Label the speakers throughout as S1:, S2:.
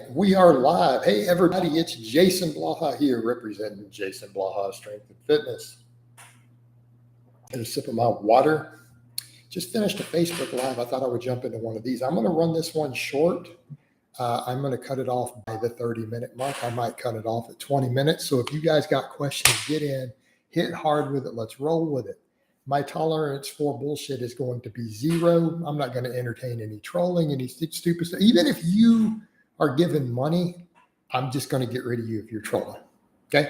S1: we are live. Hey, everybody, it's Jason Blaha here, representing Jason Blaha Strength and Fitness. And a sip of my water. Just finished a Facebook Live. I thought I would jump into one of these. I'm going to run this one short. I'm going to cut it off by the 30-minute mark. I might cut it off at 20 minutes. So if you guys got questions, get in, hit hard with it. Let's roll with it. My tolerance for bullshit is going to be 0. I'm not going to entertain any trolling, any stupid stuff. Even if you are given money, I'm just going to get rid of you if you're trolling. Okay?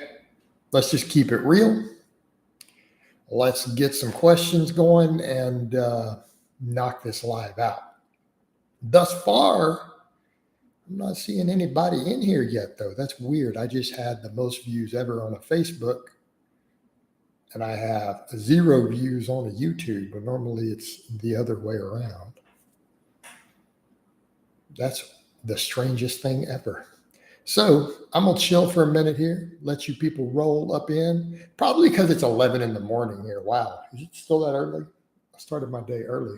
S1: Let's just keep it real. Let's get some questions going and knock this live out. Thus far, I'm not seeing anybody in here yet, though. That's weird. I just had the most views ever on a Facebook, and I have 0 views on a YouTube, but normally it's the other way around. That's the strangest thing ever. So I'm going to chill for a minute here, let you people roll up in, probably because it's 11 in the morning here. Wow. Is it still that early? I started my day early.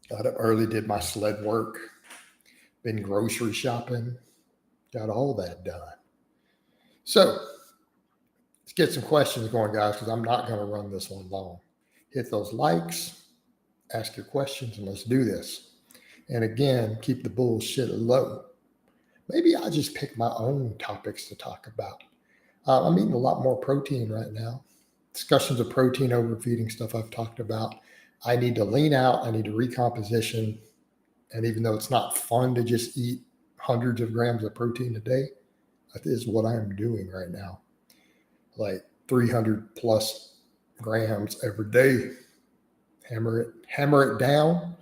S1: Got up early, did my sled work, been grocery shopping, got all that done. So let's get some questions going, guys, because I'm not going to run this one long. Hit those likes, ask your questions, and let's do this. And again, keep the bullshit low. Maybe I'll just pick my own topics to talk about. I'm eating a lot more protein right now. Discussions of protein overfeeding, stuff I've talked about. I need to lean out. I need to recomposition. And even though it's not fun to just eat hundreds of grams of protein a day, that is what I am doing right now. Like 300 plus grams every day. Hammer it down,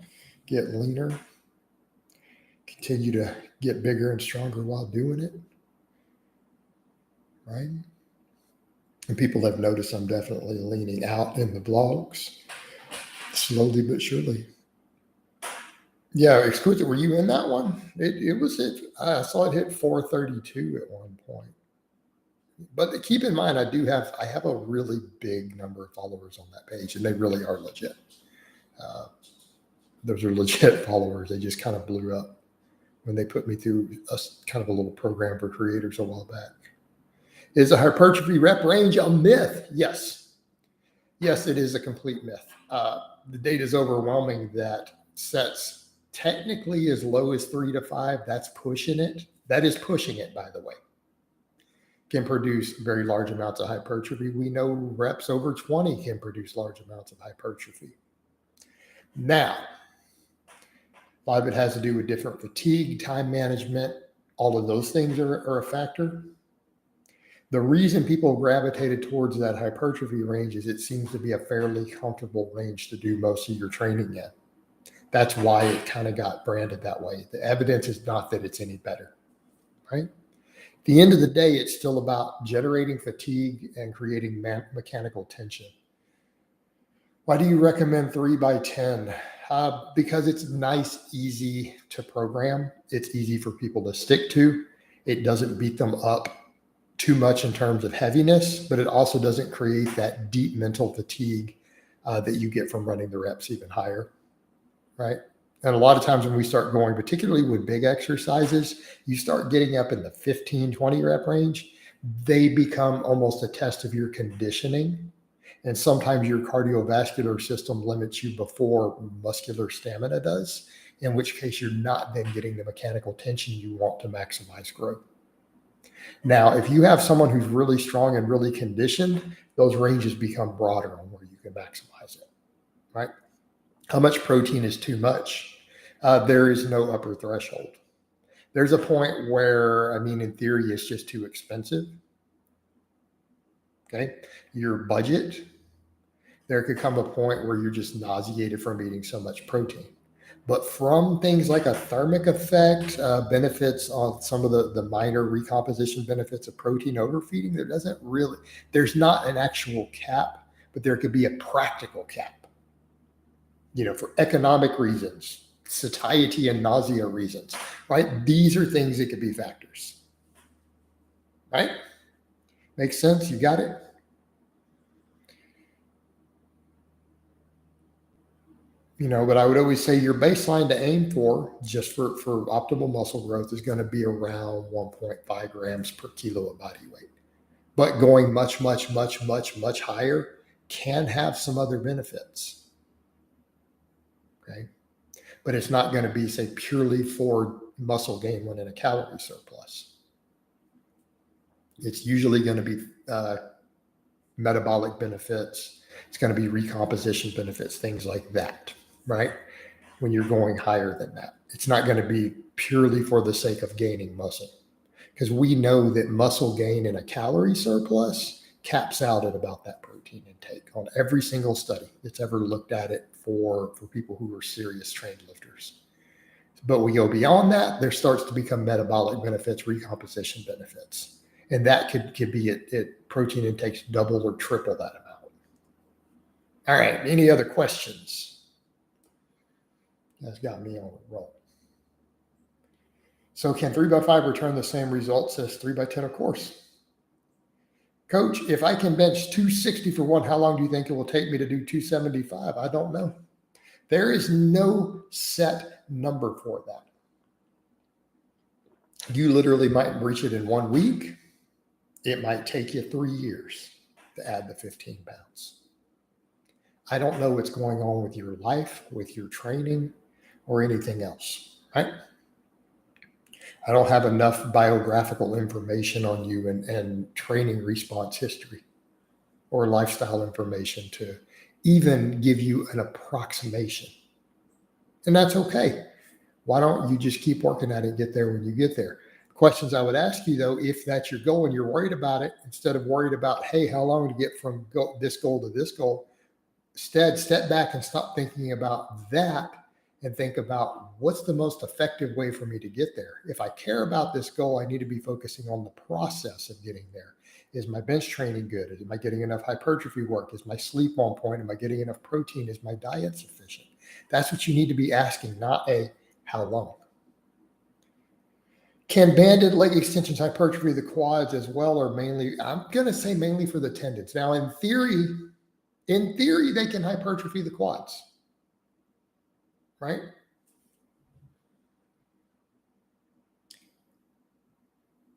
S1: get leaner, continue to get bigger and stronger while doing it, right? And people have noticed I'm definitely leaning out in the blogs, slowly but surely. Yeah, Exquisite, were you in that one? I saw it hit 432 at one point. But keep in mind, I have a really big number of followers on that page, and they really are legit. Those are legit followers. They just kind of blew up when they put me through kind of a little program for creators a while back. Is a hypertrophy rep range a myth? Yes. Yes, it is a complete myth. The data is overwhelming that sets technically as low as 3 to 5. That's pushing it. That is pushing it, by the way. Can produce very large amounts of hypertrophy. We know reps over 20 can produce large amounts of hypertrophy. Now, a lot of it has to do with different fatigue, time management. All of those things are a factor. The reason people gravitated towards that hypertrophy range is it seems to be a fairly comfortable range to do most of your training in. That's why it kind of got branded that way. The evidence is not that it's any better, right? At the end of the day, it's still about generating fatigue and creating mechanical tension. Why do you recommend 3x10? Because it's nice, easy to program. It's easy for people to stick to. It doesn't beat them up too much in terms of heaviness, but it also doesn't create that deep mental fatigue that you get from running the reps even higher, right? And a lot of times when we start going, particularly with big exercises, you start getting up in the 15, 20 rep range, they become almost a test of your conditioning. And sometimes your cardiovascular system limits you before muscular stamina does, in which case you're not then getting the mechanical tension you want to maximize growth. Now, if you have someone who's really strong and really conditioned, those ranges become broader on where you can maximize it, right? How much protein is too much? There is no upper threshold. There's a point where, in theory, it's just too expensive. Okay. Your budget, there could come a point where you're just nauseated from eating so much protein. But from things like a thermic effect, benefits on some of the minor recomposition benefits of protein overfeeding, there's not an actual cap, but there could be a practical cap, for economic reasons, satiety and nausea reasons, right? These are things that could be factors, right? Makes sense? You got it? But I would always say your baseline to aim for, just for optimal muscle growth, is going to be around 1.5 grams per kilo of body weight. But going much, much, much, much, much higher can have some other benefits. Okay. But it's not going to be, say, purely for muscle gain when in a calorie surplus. It's usually going to be metabolic benefits. It's going to be recomposition benefits, things like that, right? When you're going higher than that, it's not going to be purely for the sake of gaining muscle, because we know that muscle gain in a calorie surplus caps out at about that protein intake on every single study that's ever looked at it for people who are serious trained lifters. But we go beyond that, there starts to become metabolic benefits, recomposition benefits. And that could be it protein intakes double or triple that amount. All right. Any other questions? That's got me on a roll. So can 3x5 return the same results as 3x10? Of course. Coach, if I can bench 260 for one, how long do you think it will take me to do 275? I don't know. There is no set number for that. You literally might reach it in 1 week. It might take you 3 years to add the 15 pounds. I don't know what's going on with your life, with your training, or anything else, right? I don't have enough biographical information on you and training response history or lifestyle information to even give you an approximation. And that's okay. Why don't you just keep working at it and get there when you get there? Questions I would ask you, though, if that's your goal and you're worried about it, instead of worried about, hey, how long to get from this goal to this goal, instead step back and stop thinking about that and think about what's the most effective way for me to get there. If I care about this goal, I need to be focusing on the process of getting there. Is my bench training good? Am I getting enough hypertrophy work? Is my sleep on point? Am I getting enough protein? Is my diet sufficient? That's what you need to be asking, not a how long. Can banded leg extensions hypertrophy the quads as well, or mainly? I'm going to say mainly for the tendons. Now, in theory, they can hypertrophy the quads, right?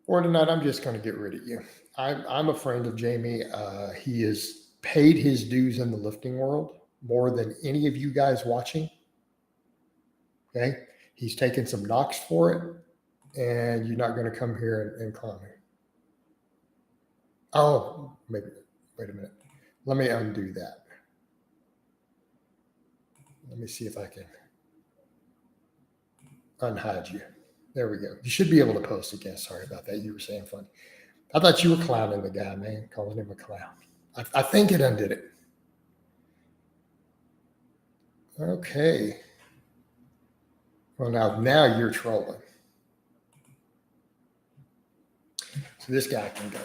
S1: Or tonight, I'm just going to get rid of you. I'm a friend of Jamie. He has paid his dues in the lifting world more than any of you guys watching. Okay. He's taken some knocks for it, and you're not going to come here and clown me. Oh, maybe. Wait a minute. Let me undo that. Let me see if I can unhide you. There we go. You should be able to post again. Sorry about that. You were saying funny. I thought you were clowning the guy, man, calling him a clown. I think it undid it. Okay. Well, now you're trolling. So this guy can go.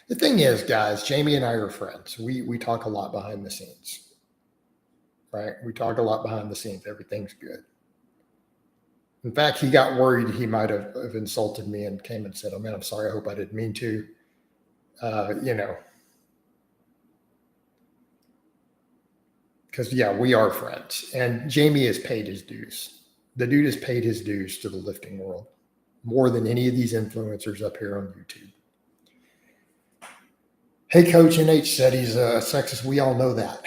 S1: The thing is, guys, Jamie and I are friends. We talk a lot behind the scenes, right? We talk a lot behind the scenes. Everything's good. In fact, he got worried he might have insulted me and came and said, oh, man, I'm sorry. I hope I didn't mean to. Because, yeah, we are friends. And Jamie has paid his dues. The dude has paid his dues to the lifting world more than any of these influencers up here on YouTube. Hey, Coach, NH said he's sexist. We all know that.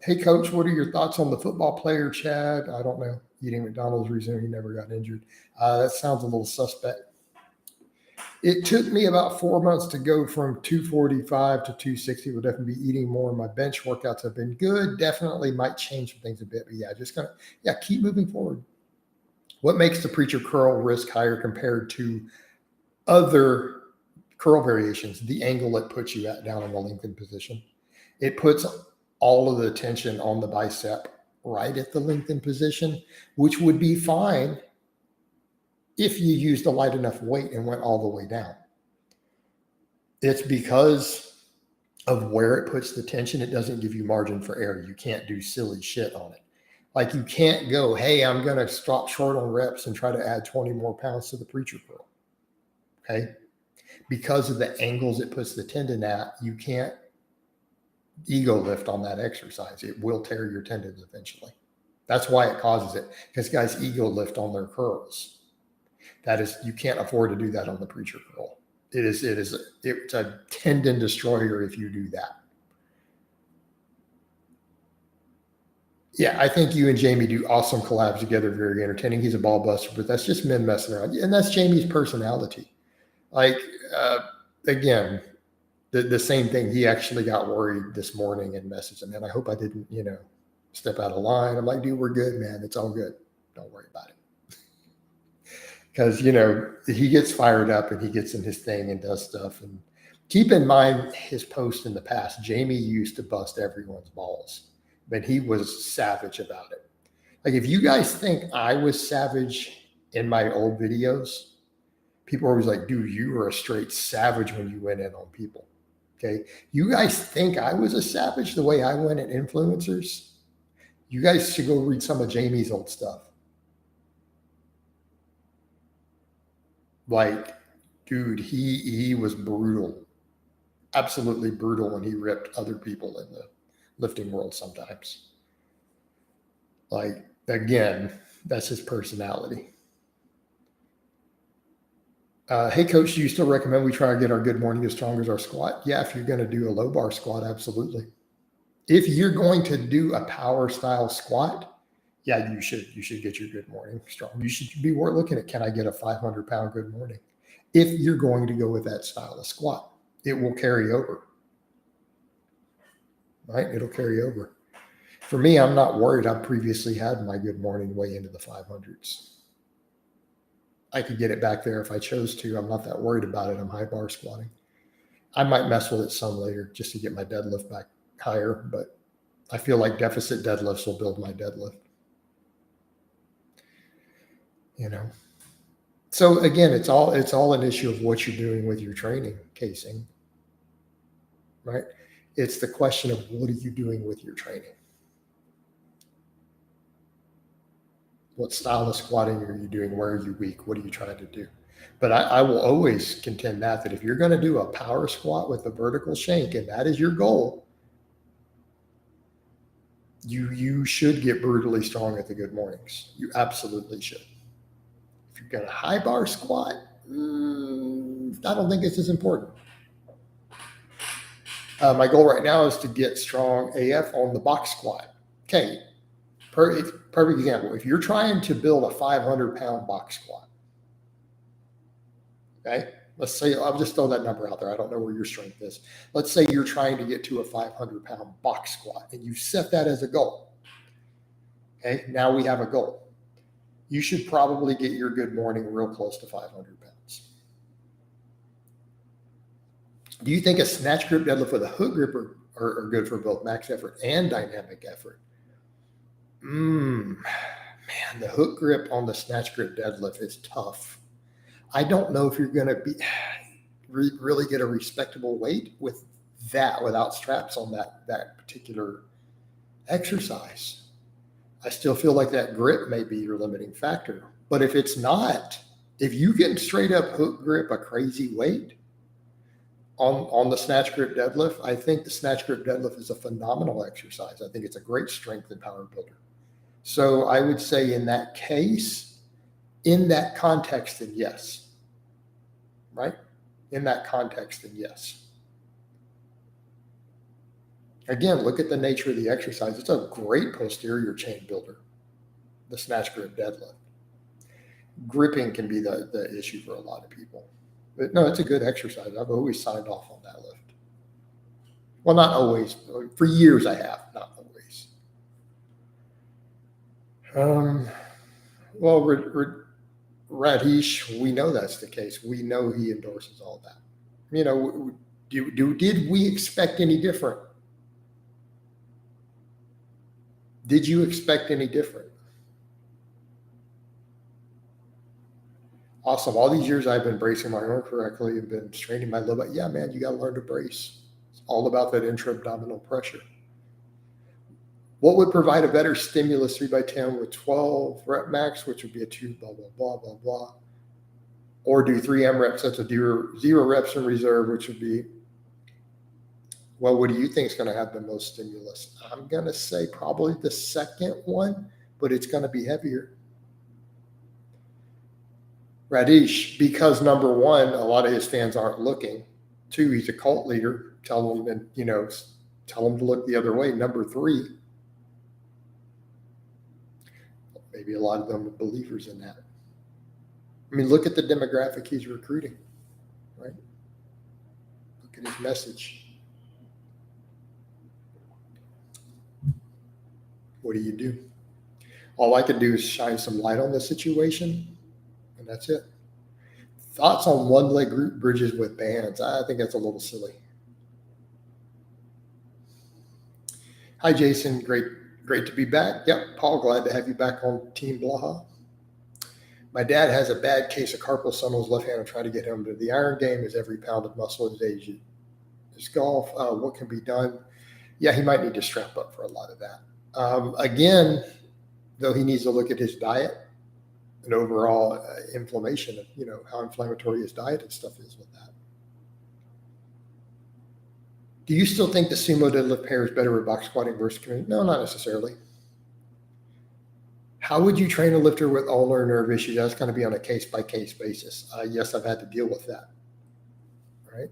S1: Hey, Coach, what are your thoughts on the football player, Chad? I don't know. Eating McDonald's reason he never got injured. That sounds a little suspect. It took me about 4 months to go from 245 to 260. We'll definitely be eating more. My bench workouts have been good. Definitely might change things a bit. But yeah, keep moving forward. What makes the preacher curl risk higher compared to other curl variations? The angle it puts you at down in the lengthened position. It puts all of the tension on the bicep right at the lengthened position, which would be fine if you used a light enough weight and went all the way down. It's because of where it puts the tension. It doesn't give you margin for error. You can't do silly shit on it. Like you can't go, hey, I'm going to stop short on reps and try to add 20 more pounds to the preacher curl. Okay. Because of the angles it puts the tendon at, you can't ego lift on that exercise. It will tear your tendons eventually. That's why it causes it, because guys ego lift on their curls. That is, you can't afford to do that on the preacher curl. It's a tendon destroyer if you do that. Yeah, I think you and Jamie do awesome collabs together. Very entertaining. He's a ball buster, but that's just men messing around, and that's Jamie's personality. Like, again, the same thing. He actually got worried this morning and messaged him, and I hope I didn't, step out of line. I'm like, dude, we're good, man. It's all good. Don't worry about it. Because, he gets fired up and he gets in his thing and does stuff. And keep in mind his post in the past. Jamie used to bust everyone's balls, but he was savage about it. Like, if you guys think I was savage in my old videos, people are always like, dude, you were a straight savage when you went in on people. Okay. You guys think I was a savage the way I went at influencers? You guys should go read some of Jamie's old stuff. Like, dude, he was brutal, absolutely brutal when he ripped other people in the lifting world sometimes. Like, again, that's his personality. Hey, coach, do you still recommend we try to get our good morning as strong as our squat? Yeah, if you're going to do a low bar squat, absolutely. If you're going to do a power style squat, yeah, you should get your good morning strong. You should be looking at, can I get a 500-pound good morning? If you're going to go with that style of squat, it will carry over, right? It'll carry over. For me, I'm not worried. I've previously had my good morning way into the 500s. I could get it back there if I chose to. I'm not that worried about it. I'm high bar squatting. I might mess with it some later just to get my deadlift back higher, but I feel like deficit deadlifts will build my deadlift. So again, it's all an issue of what you're doing with your training casing, right? It's the question of what are you doing with your training? What style of squatting are you doing? Where are you weak? What are you trying to do? But I will always contend that if you're going to do a power squat with a vertical shank, and that is your goal, you should get brutally strong at the good mornings. You absolutely should. If you're going to high bar squat, I don't think it's as important. My goal right now is to get strong AF on the box squat. Okay, perfect example. If you're trying to build a 500-pound box squat, okay, let's say, I'll just throw that number out there. I don't know where your strength is. Let's say you're trying to get to a 500-pound box squat and you set that as a goal. Okay, now we have a goal. You should probably get your good morning real close to 500 pounds. Do you think a snatch grip deadlift with a hook grip are good for both max effort and dynamic effort? Man, the hook grip on the snatch grip deadlift is tough. I don't know if you're going to really get a respectable weight with that without straps on that particular exercise. I still feel like that grip may be your limiting factor. But if it's not, if you can straight up hook grip a crazy weight on the snatch grip deadlift, I think the snatch grip deadlift is a phenomenal exercise. I think it's a great strength and power builder. So I would say in that case, in that context, then yes. Right? In that context, then yes. Again, look at the nature of the exercise. It's a great posterior chain builder, the snatch grip deadlift. Gripping can be the issue for a lot of people. But no, it's a good exercise. I've always signed off on that lift. Well, not always. For years I have, not always. Well, Radish, we know that's the case. We know he endorses all that. Did we expect any different? Did you expect any different? Awesome. All these years I've been bracing my arm correctly and been straining my low back. Yeah, man, you got to learn to brace. It's all about that intra-abdominal pressure. What would provide a better stimulus 3x10 with 12 rep max, which would be a 2, blah, blah, blah, blah, blah. Or do 3 M reps sets of 0 reps in reserve, which would be Well, what do you think is going to have the most stimulus? I'm going to say probably the second one, but it's going to be heavier. Radish, because number one, a lot of his fans aren't looking. Two, he's a cult leader. Tell him to look the other way. Number three, maybe a lot of them are believers in that. I mean, look at the demographic he's recruiting, right? Look at his message. What do you do? All I can do is shine some light on the situation, and that's it. Thoughts on one-leg group bridges with bands? I think that's a little silly. Hi, Jason. Great to be back. Yep, Paul, glad to have you back on Team Blaha. My dad has a bad case of carpal tunnel in his left hand. I'm trying to get him to the iron game. Is every pound of muscle his age is golf? What can be done? Yeah, he might need to strap up for a lot of that. Again, though, he needs to look at his diet and overall inflammation, how inflammatory his diet and stuff is with that. Do you still think the sumo deadlift pair is better with box squatting versus community? No, not necessarily. How would you train a lifter with ulnar nerve issues? That's going to be on a case-by-case basis. Yes, I've had to deal with that. Right?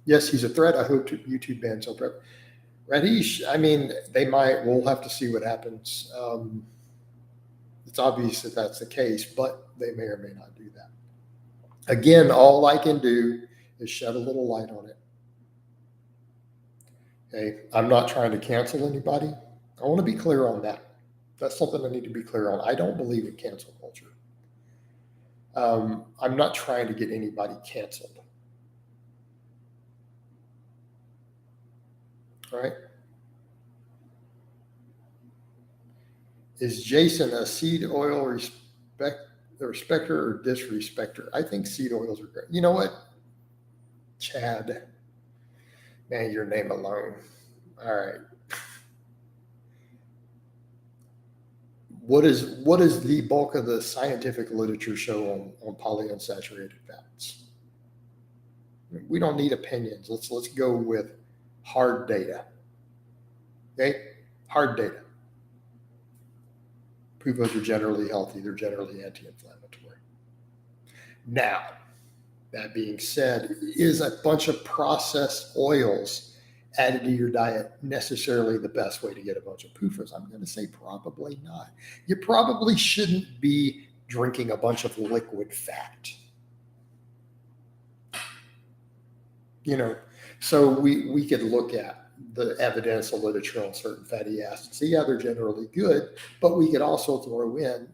S1: Yes, he's a threat. I hope YouTube bans him. Radish, I mean, we'll have to see what happens. It's obvious that that's the case, but they may or may not do that. Again, all I can do is shed a little light on it. Okay, I'm not trying to cancel anybody. I want to be clear on that. That's something I need to be clear on. I don't believe in cancel culture. I'm not trying to get anybody canceled. All right. Is Jason a seed oil respecter or disrespecter? I think seed oils are great. You know what? Chad. Man, your name alone. All right. What is the bulk of the scientific literature show on polyunsaturated fats? We don't need opinions. Let's go with hard data. Okay? Hard data. PUFAs are generally healthy. They're generally anti-inflammatory. Now, that being said, is a bunch of processed oils added to your diet necessarily the best way to get a bunch of PUFAs? I'm going to say probably not. You probably shouldn't be drinking a bunch of liquid fat. So we could look at the evidence, the literature on certain fatty acids. So yeah, they're generally good, but we could also throw in,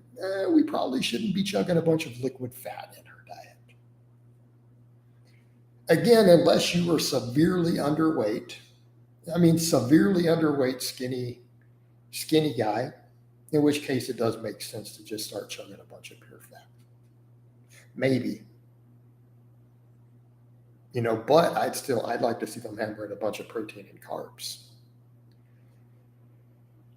S1: we probably shouldn't be chugging a bunch of liquid fat in our diet. Again, unless you are severely underweight, skinny guy, in which case it does make sense to just start chugging a bunch of pure fat. Maybe. But I'd like to see them hammering a bunch of protein and carbs.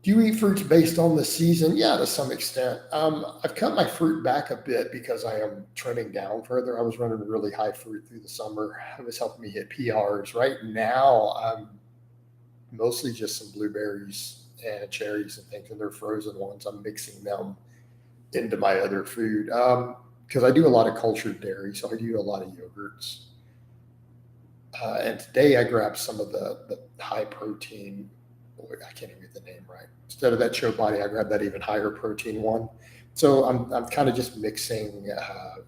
S1: Do you eat fruits based on the season? Yeah, to some extent. I've cut my fruit back a bit because I am trending down further. I was running really high fruit through the summer. It was helping me hit PRs. Right now, I'm mostly just some blueberries and cherries and things, and they're frozen ones. I'm mixing them into my other food because I do a lot of cultured dairy, so I do a lot of yogurts. And today I grabbed some of the high protein. I can't even get the name right. Instead of that Chobani, I grabbed that even higher protein one. So I'm kind of just mixing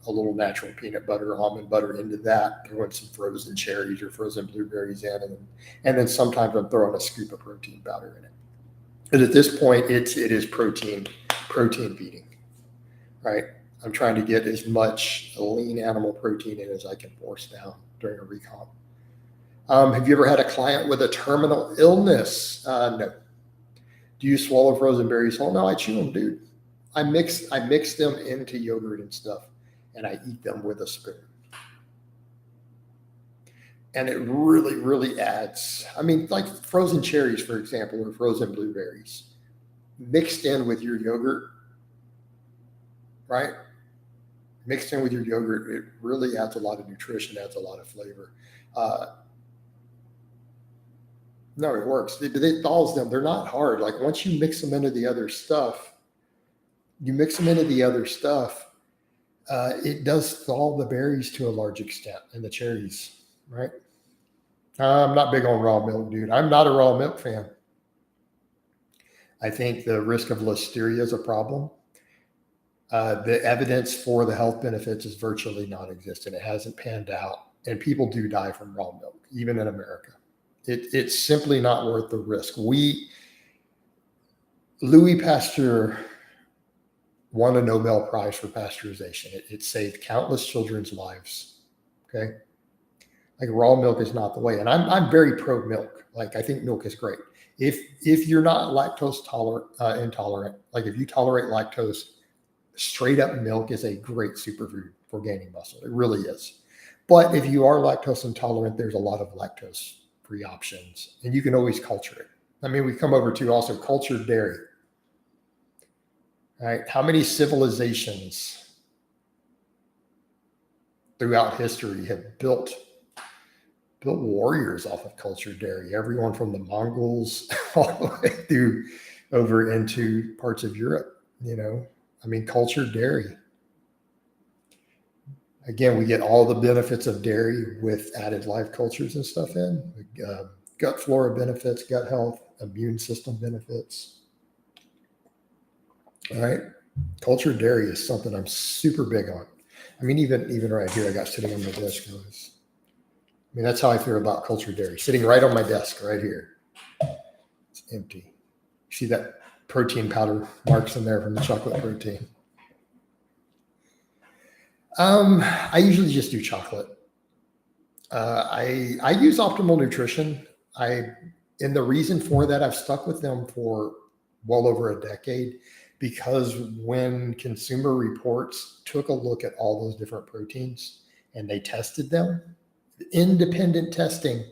S1: a little natural peanut butter, almond butter into that, throwing some frozen cherries or frozen blueberries in, and then sometimes I'm throwing a scoop of protein powder in it. But at this point, it is protein feeding, right? I'm trying to get as much lean animal protein in as I can force down during a recomp. Have you ever had a client with a terminal illness? No. Do you swallow frozen berries whole? No, I chew them, dude. I mix them into yogurt and stuff, and I eat them with a spoon. And it really, really adds. Like frozen cherries, for example, or frozen blueberries, mixed in with your yogurt, right? Mixed in with your yogurt, it really adds a lot of nutrition, adds a lot of flavor. No, it works. It thaws them. They're not hard. Like once you mix them into the other stuff, it does thaw the berries to a large extent and the cherries, right? I'm not big on raw milk, dude. I'm not a raw milk fan. I think the risk of listeria is a problem. The evidence for the health benefits is virtually non-existent. It hasn't panned out, and people do die from raw milk, even in America. It's simply not worth the risk. Louis Pasteur won a Nobel Prize for pasteurization. It saved countless children's lives. Okay, like raw milk is not the way, and I'm very pro milk. Like I think milk is great. If you're not lactose intolerant, like if you tolerate lactose, straight up milk is a great superfood for gaining muscle. It really is. But if you are lactose intolerant, there's a lot of lactose free options, and you can always culture it. I mean, we come over to also cultured dairy. Right? How many civilizations throughout history have built warriors off of cultured dairy? Everyone from the Mongols all the way through over into parts of Europe, I mean, cultured dairy. Again, we get all the benefits of dairy with added live cultures and stuff in. Gut flora benefits, gut health, immune system benefits. All right. Cultured dairy is something I'm super big on. I mean, even right here, I got sitting on my desk. That's how I feel about cultured dairy. Sitting right on my desk right here. It's empty. See that protein powder marks in there from the chocolate protein. I usually just do chocolate. I use Optimal Nutrition. And the reason for that, I've stuck with them for well over a decade, because when Consumer Reports took a look at all those different proteins and they tested them, independent testing,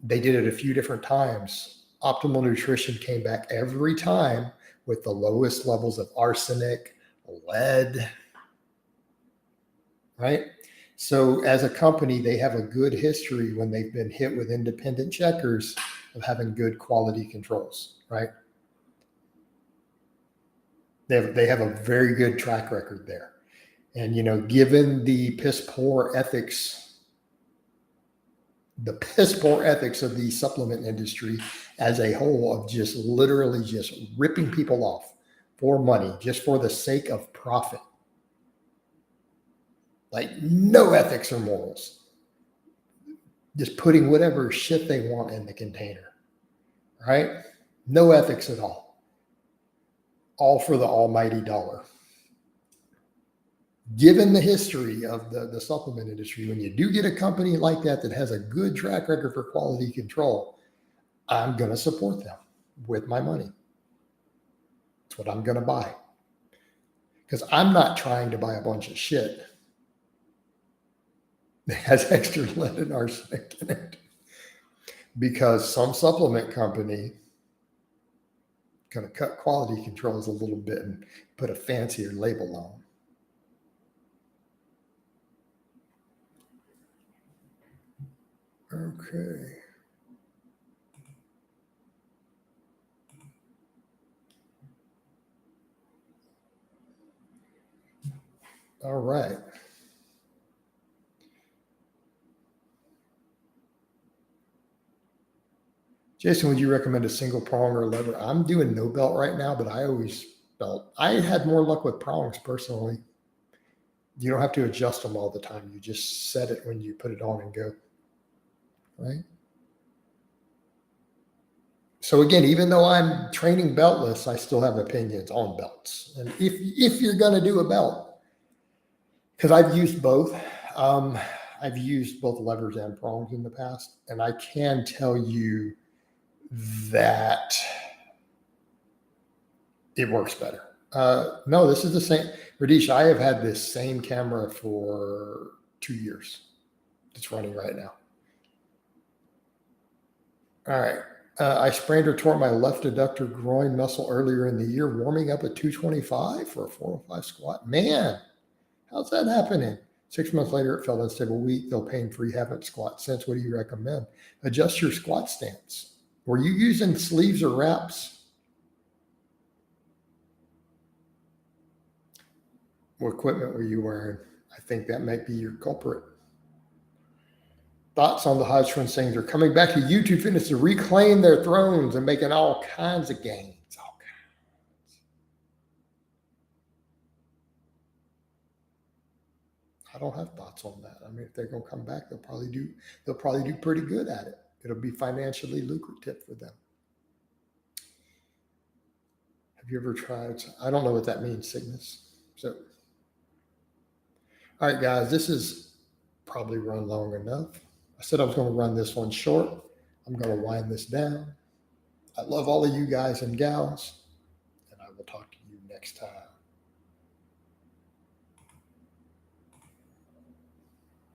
S1: they did it a few different times. Optimal Nutrition came back every time with the lowest levels of arsenic, lead, right? So as a company, they have a good history when they've been hit with independent checkers of having good quality controls, right? They have a very good track record there. And, given the piss poor ethics of the supplement industry as a whole, of just literally just ripping people off for money, just for the sake of profit, like no ethics or morals, just putting whatever shit they want in the container, right? No ethics at all for the almighty dollar. Given the history of the supplement industry, when you do get a company like that has a good track record for quality control, I'm going to support them with my money. It's what I'm going to buy. Because I'm not trying to buy a bunch of shit that has extra lead and arsenic in it. Because some supplement company going to cut quality controls a little bit and put a fancier label on. Okay. All right. Jason, would you recommend a single prong or lever? I'm doing no belt right now, but I always belt. I had more luck with prongs personally. You don't have to adjust them all the time. You just set it when you put it on and go. Right? So again, even though I'm training beltless, I still have opinions on belts. And if you're going to do a belt, because I've used both. I've used both levers and prongs in the past, and I can tell you that it works better. No, this is the same. Radish, I have had this same camera for 2 years. It's running right now. All right. I sprained or tore my left adductor groin muscle earlier in the year, warming up at 225 for a 405 squat. Man, how's that happening? 6 months later, it felt unstable, weak, though pain-free, haven't squat since. What do you recommend? Adjust your squat stance. Were you using sleeves or wraps? What equipment were you wearing? I think that might be your culprit. Thoughts on the Hodgkin saying they're coming back to YouTube Fitness to reclaim their thrones and making all kinds of gains. All kinds. I don't have thoughts on that. I mean, if they're going to come back, they'll probably do pretty good at it. It'll be financially lucrative for them. Have you ever tried? I don't know what that means, Cygnus. So, all right, guys, this is probably run long enough. I said I was going to run this one short. I'm going to wind this down. I love all of you guys and gals, and I will talk to you next time.